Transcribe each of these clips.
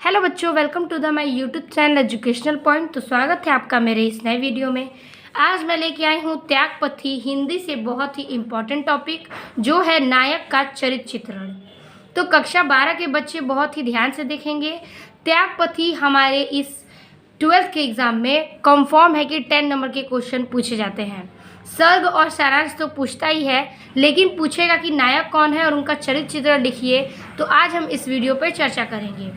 Hello बच्चों, welcome to the my YouTube channel educational point. तो स्वागत है आपका मेरे इस नए वीडियो में। आज मैं लेके आई हूँ त्यागपथी हिंदी से बहुत ही इम्पोर्टेंट टॉपिक, जो है नायक का चरित्र चित्रण। तो कक्षा 12 के बच्चे बहुत ही ध्यान से देखेंगे। त्यागपथी हमारे इस 12th के एग्ज़ाम में कंफर्म है कि 10 नंबर के क्वेश्चन पूछे जाते हैं। सर्ग और सारांश तो पूछता ही है, लेकिन पूछेगा कि नायक कौन है और उनका चरित्र चित्रण लिखिए। तो आज हम इस वीडियो पर चर्चा करेंगे।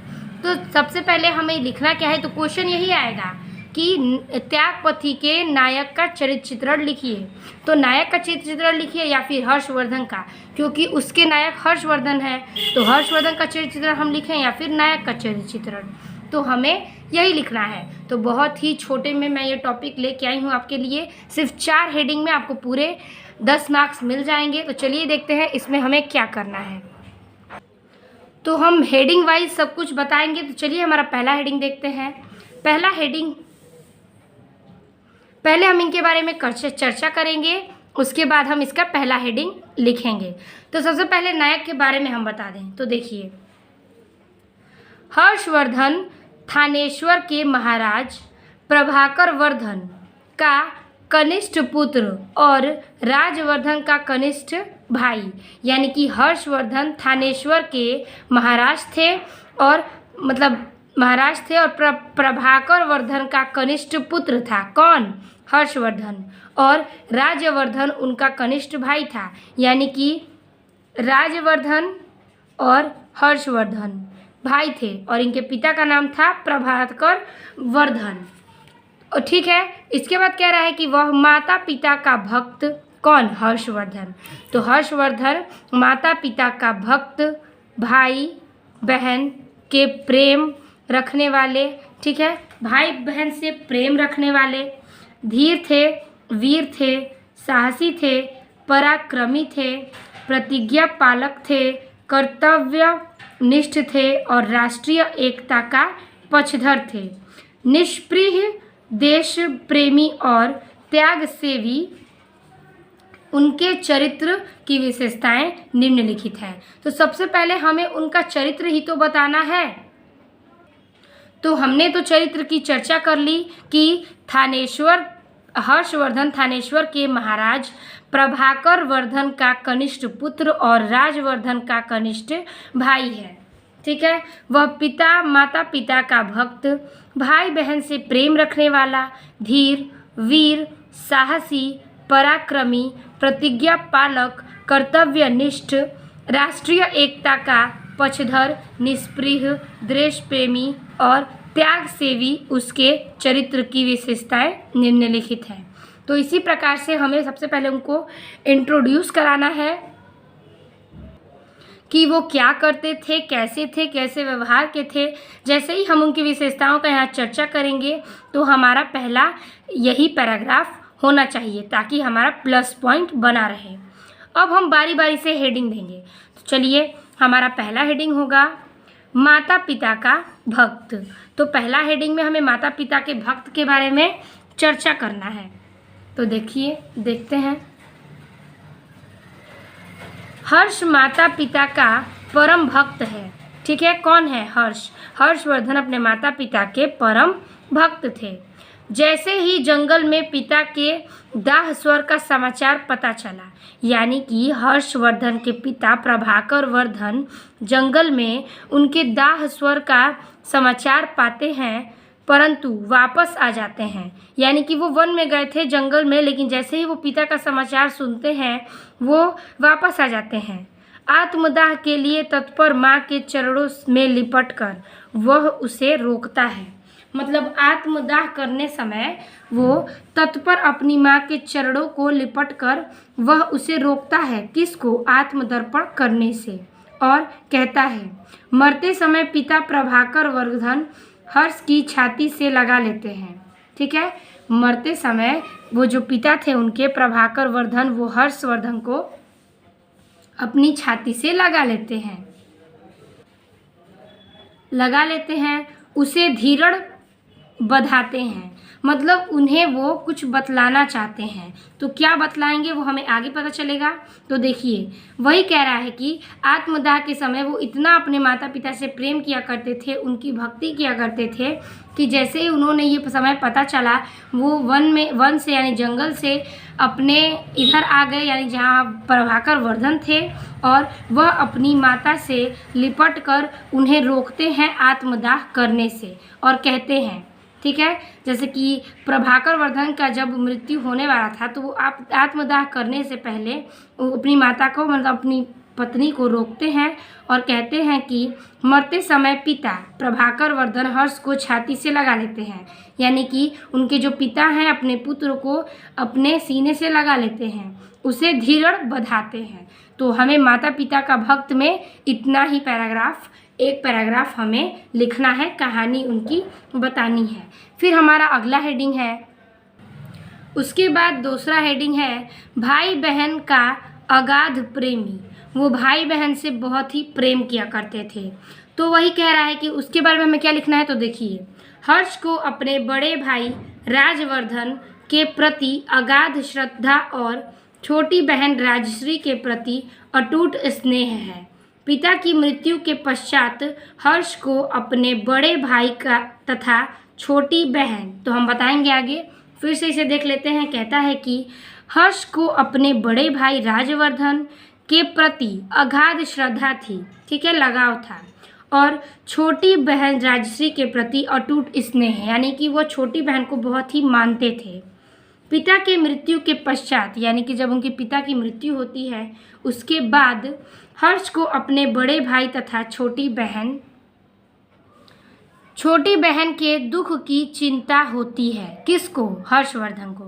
तो सबसे पहले हमें लिखना क्या है, तो क्वेश्चन यही आएगा कि त्यागपथी के नायक का चरित्र चित्रण लिखिए। तो नायक का चरित्र चित्रण लिखिए या फिर हर्षवर्धन का, क्योंकि उसके नायक हर्षवर्धन है। तो हर्षवर्धन का चरित्र चित्रण हम लिखें या फिर नायक का चरित्र चित्रण, तो हमें यही लिखना है। तो बहुत ही छोटे में मैं ये टॉपिक लेके आई हूँ आपके लिए। सिर्फ 4 हेडिंग में आपको पूरे 10 मार्क्स मिल जाएंगे। तो चलिए देखते हैं इसमें हमें क्या करना है। तो हम हेडिंग वाइज सब कुछ बताएंगे। तो चलिए हमारा पहला हेडिंग देखते हैं। पहला हेडिंग, पहले हम इनके बारे में चर्चा करेंगे, उसके बाद हम इसका पहला हेडिंग लिखेंगे। तो सबसे पहले नायक के बारे में हम बता दें। तो देखिए, हर्षवर्धन थानेश्वर के महाराज प्रभाकर वर्धन का कनिष्ठ पुत्र और राजवर्धन का कनिष्ठ भाई, यानी कि हर्षवर्धन थानेश्वर के महाराज थे और प्रभाकर वर्धन का कनिष्ठ पुत्र था। कौन? हर्षवर्धन। और राजवर्धन उनका कनिष्ठ भाई था, यानी कि राजवर्धन और हर्षवर्धन भाई थे और इनके पिता का नाम था प्रभाकर वर्धन। और ठीक है, इसके बाद कह रहा है कि वह माता पिता का भक्त। कौन? हर्षवर्धन। तो हर्षवर्धन माता पिता का भक्त, भाई बहन के प्रेम रखने वाले, ठीक है, भाई बहन से प्रेम रखने वाले, धीर थे, वीर थे, साहसी थे, पराक्रमी थे, प्रतिज्ञा पालक थे, कर्तव्य निष्ठ थे और राष्ट्रीय एकता का पक्षधर थे, निष्प्रिय, देश प्रेमी और त्याग सेवी। उनके चरित्र की विशेषताएं निम्नलिखित हैं। तो सबसे पहले हमें उनका चरित्र ही तो बताना है। तो हमने तो चरित्र की चर्चा कर ली कि हर्षवर्धन थानेश्वर के महाराज, प्रभाकर वर्धन का कनिष्ठ पुत्र और राजवर्धन का कनिष्ठ भाई है। ठीक है, वह माता पिता का भक्त, भाई बहन से प्रेम रखने वाला, धीर, वीर, साहसी, पराक्रमी, प्रतिज्ञा पालक, कर्तव्यनिष्ठ, राष्ट्रीय एकता का पक्षधर, निष्प्रिय, देश प्रेमी और त्याग सेवी। उसके चरित्र की विशेषताएं निम्नलिखित हैं। तो इसी प्रकार से हमें सबसे पहले उनको इंट्रोड्यूस कराना है कि वो क्या करते थे, कैसे व्यवहार के थे। जैसे ही हम उनकी विशेषताओं का यहाँ चर्चा करेंगे तो हमारा पहला यही पैराग्राफ होना चाहिए, ताकि हमारा प्लस पॉइंट बना रहे। अब हम बारी बारी से हेडिंग देंगे। तो चलिए, हमारा पहला हेडिंग होगा माता पिता का भक्त। तो पहला हेडिंग में हमें माता पिता के भक्त के बारे में चर्चा करना है। तो देखते हैं। हर्ष माता पिता का परम भक्त है। ठीक है, कौन है? हर्षवर्धन अपने माता पिता के परम भक्त थे। जैसे ही जंगल में पिता के दाह स्वर का समाचार पता चला, यानी कि हर्षवर्धन के पिता प्रभाकर वर्धन जंगल में उनके दाह स्वर का समाचार पाते हैं, परंतु वापस आ जाते हैं। यानी कि वो वन में गए थे, जंगल में, लेकिन जैसे ही वो पिता का समाचार सुनते हैं वो वापस आ जाते हैं। आत्मदाह के लिए तत्पर माँ के चरणों में लिपटकर वह उसे रोकता है। मतलब आत्मदाह करने समय वो तत्पर अपनी माँ के चरणों को लिपटकर वह उसे रोकता है। किसको? आत्मदर्पण करने से। और कहता है, मरते समय पिता प्रभाकर वर्धन हर्ष की छाती से लगा लेते हैं। ठीक है, मरते समय वो जो पिता थे उनके, प्रभाकर वर्धन, वो हर्षवर्धन को अपनी छाती से लगा लेते हैं, उसे धीरड़ बधाते हैं। मतलब उन्हें वो कुछ बतलाना चाहते हैं। तो क्या बतलाएंगे वो हमें आगे पता चलेगा। तो देखिए, वही कह रहा है कि आत्मदाह के समय वो इतना अपने माता पिता से प्रेम किया करते थे, उनकी भक्ति किया करते थे कि जैसे ही उन्होंने ये समय पता चला, वो वन से यानी जंगल से अपने इधर आ गए, यानी जहाँ प्रभाकर वर्धन थे, और वह अपनी माता से लिपट कर उन्हें रोकते हैं आत्मदाह करने से और कहते हैं, ठीक है, जैसे कि प्रभाकर वर्धन का जब मृत्यु होने वाला था तो वो आत्मदाह करने से पहले वो अपनी माता को, मतलब अपनी पत्नी को रोकते हैं और कहते हैं कि मरते समय पिता प्रभाकर वर्धन हर्ष को छाती से लगा लेते हैं, यानी कि उनके जो पिता हैं अपने पुत्र को अपने सीने से लगा लेते हैं, उसे धीरज बधाते हैं। तो हमें माता पिता का भक्त में इतना ही पैराग्राफ, एक पैराग्राफ हमें लिखना है, कहानी उनकी बतानी है। फिर हमारा अगला हेडिंग है, उसके बाद दूसरा हेडिंग है भाई बहन का अगाध प्रेमी। वो भाई बहन से बहुत ही प्रेम किया करते थे। तो वही कह रहा है कि उसके बारे में हमें क्या लिखना है। तो देखिए, हर्ष को अपने बड़े भाई राजवर्धन के प्रति अगाध श्रद्धा और छोटी बहन राजश्री के प्रति अटूट स्नेह है। पिता की मृत्यु के पश्चात हर्ष को अपने बड़े भाई का तथा छोटी बहन, तो हम बताएंगे आगे, फिर से इसे देख लेते हैं। कहता है कि हर्ष को अपने बड़े भाई राजवर्धन के प्रति अगाध श्रद्धा थी, ठीक है, लगाव था, और छोटी बहन राजश्री के प्रति अटूट स्नेह, यानी कि वो छोटी बहन को बहुत ही मानते थे। पिता के मृत्यु के पश्चात, यानी कि जब उनके पिता की मृत्यु होती है उसके बाद हर्ष को अपने बड़े भाई तथा छोटी बहन के दुख की चिंता होती है। किसको? हर्षवर्धन को।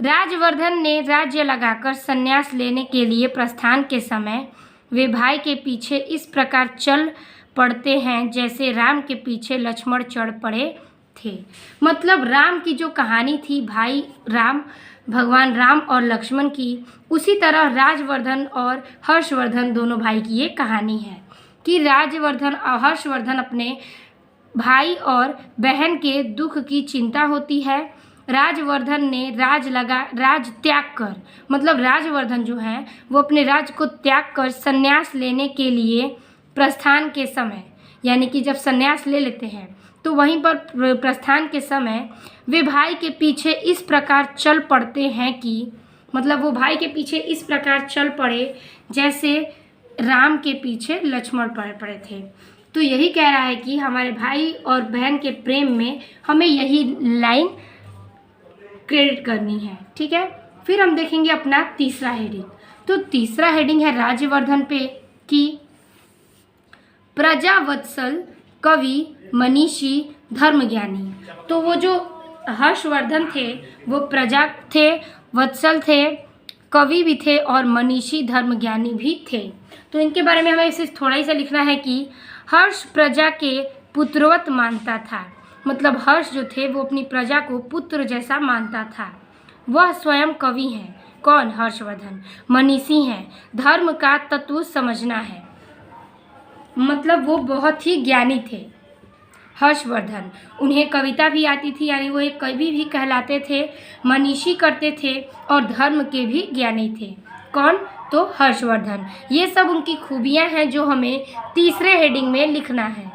राजवर्धन ने राज्य लगाकर संन्यास लेने के लिए प्रस्थान के समय वे भाई के पीछे इस प्रकार चल पड़ते हैं जैसे राम के पीछे लक्ष्मण चढ़ पड़े थे। मतलब राम की जो कहानी थी, भाई राम, भगवान राम और लक्ष्मण की, उसी तरह राजवर्धन और हर्षवर्धन दोनों भाई की ये कहानी है कि राजवर्धन और हर्षवर्धन अपने भाई और बहन के दुख की चिंता होती है। राजवर्धन ने राज त्याग कर, मतलब राजवर्धन जो है वो अपने राज को त्याग कर संन्यास लेने के लिए प्रस्थान के समय, यानी कि जब संन्यास ले लेते हैं तो वहीं पर प्रस्थान के समय वे भाई के पीछे इस प्रकार चल पड़ते हैं कि, मतलब वो भाई के पीछे इस प्रकार चल पड़े जैसे राम के पीछे लक्ष्मण पड़े थे। तो यही कह रहा है कि हमारे भाई और बहन के प्रेम में हमें यही लाइन क्रेडिट करनी है, ठीक है। फिर हम देखेंगे अपना तीसरा हेडिंग। तो तीसरा हेडिंग है राजवर्धन पे कि प्रजावत्सल कवि मनीषी धर्मज्ञानी। तो वो जो हर्षवर्धन थे वो प्रजा थे, वत्सल थे, कवि भी थे और मनीषी धर्मज्ञानी भी थे। तो इनके बारे में हमें इसे थोड़ा ही सा लिखना है कि हर्ष प्रजा के पुत्रवत मानता था। मतलब हर्ष जो थे वो अपनी प्रजा को पुत्र जैसा मानता था। वह स्वयं कवि हैं। कौन? हर्षवर्धन। मनीषी हैं, धर्म का तत्व समझना है, मतलब वो बहुत ही ज्ञानी थे हर्षवर्धन। उन्हें कविता भी आती थी, यानी वो एक कवि भी कहलाते थे, मनीषी करते थे और धर्म के भी ज्ञानी थे। कौन? तो हर्षवर्धन। ये सब उनकी खूबियां हैं जो हमें तीसरे हेडिंग में लिखना है।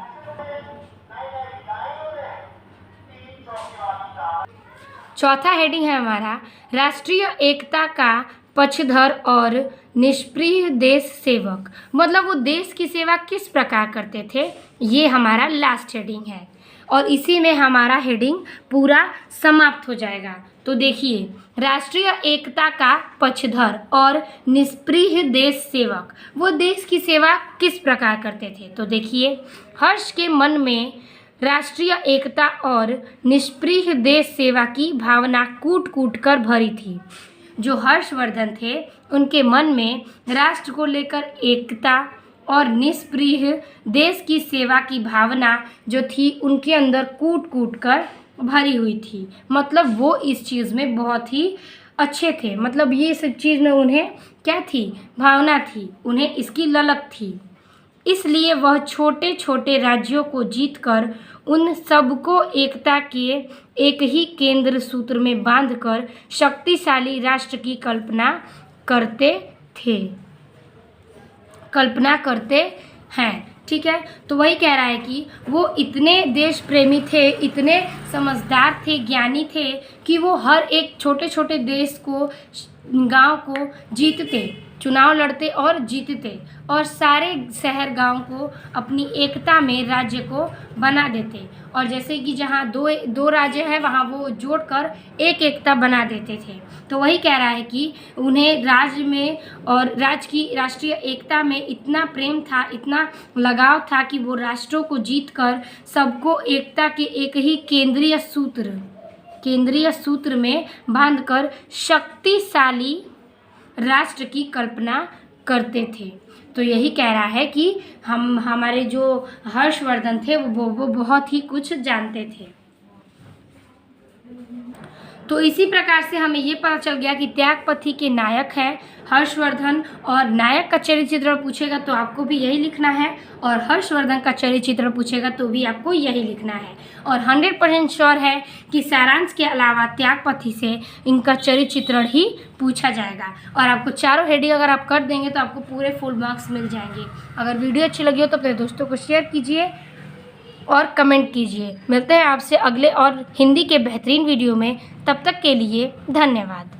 चौथा हेडिंग है हमारा राष्ट्रीय एकता का पक्षधर और निष्प्रिय देश सेवक। मतलब वो देश की सेवा किस प्रकार करते थे, ये हमारा लास्ट हेडिंग है और इसी में हमारा हेडिंग पूरा समाप्त हो जाएगा। तो देखिए, राष्ट्रीय एकता का पक्षधर और निष्प्रिय देश सेवक, वो देश की सेवा किस प्रकार करते थे। तो देखिए, हर्ष के मन में राष्ट्रीय एकता और निष्प्रिय देश सेवा की भावना कूट कूट कर भरी थी। जो हर्षवर्धन थे उनके मन में राष्ट्र को लेकर एकता और निष्प्रिय देश की सेवा की भावना जो थी उनके अंदर कूट कूट कर भरी हुई थी। मतलब वो इस चीज़ में बहुत ही अच्छे थे। मतलब ये सब चीज़ में उन्हें क्या थी, भावना थी, उन्हें इसकी ललक थी। इसलिए वह छोटे छोटे राज्यों को जीतकर उन सबको एकता के एक ही केंद्र सूत्र में बांधकर शक्तिशाली राष्ट्र की कल्पना करते हैं। ठीक है, तो वही कह रहा है कि वो इतने देश प्रेमी थे, इतने समझदार थे, ज्ञानी थे कि वो हर एक छोटे छोटे देश को, गांव को जीतते, चुनाव लड़ते और जीतते, और सारे शहर गांव को अपनी एकता में राज्य को बना देते। और जैसे कि जहाँ दो राज्य है वहाँ वो जोड़कर एक एकता बना देते थे। तो वही कह रहा है कि उन्हें राज्य में और राज्य की राष्ट्रीय एकता में इतना प्रेम था, इतना लगाव था कि वो राष्ट्रों को जीतकर सबको एकता के एक ही केंद्रीय सूत्र में बांधकर शक्तिशाली राष्ट्र की कल्पना करते थे। तो यही कह रहा है कि हमारे जो हर्षवर्धन थे वो बहुत ही कुछ जानते थे। तो इसी प्रकार से हमें ये पता चल गया कि त्यागपथी के नायक हैं हर्षवर्धन, और नायक का चरित्र चित्रण पूछेगा तो आपको भी यही लिखना है, और हर्षवर्धन का चरित्र चित्रण पूछेगा तो भी आपको यही लिखना है। और 100% श्योर है कि सारांश के अलावा त्यागपथी से इनका चरित्र चित्रण ही पूछा जाएगा। और आपको चारों हेडिंग अगर आप कर देंगे तो आपको पूरे फुल मार्क्स मिल जाएंगे। अगर वीडियो अच्छी लगी हो तो अपने दोस्तों को शेयर कीजिए और कमेंट कीजिए। मिलते हैं आपसे अगले और हिंदी के बेहतरीन वीडियो में, तब तक के लिए धन्यवाद।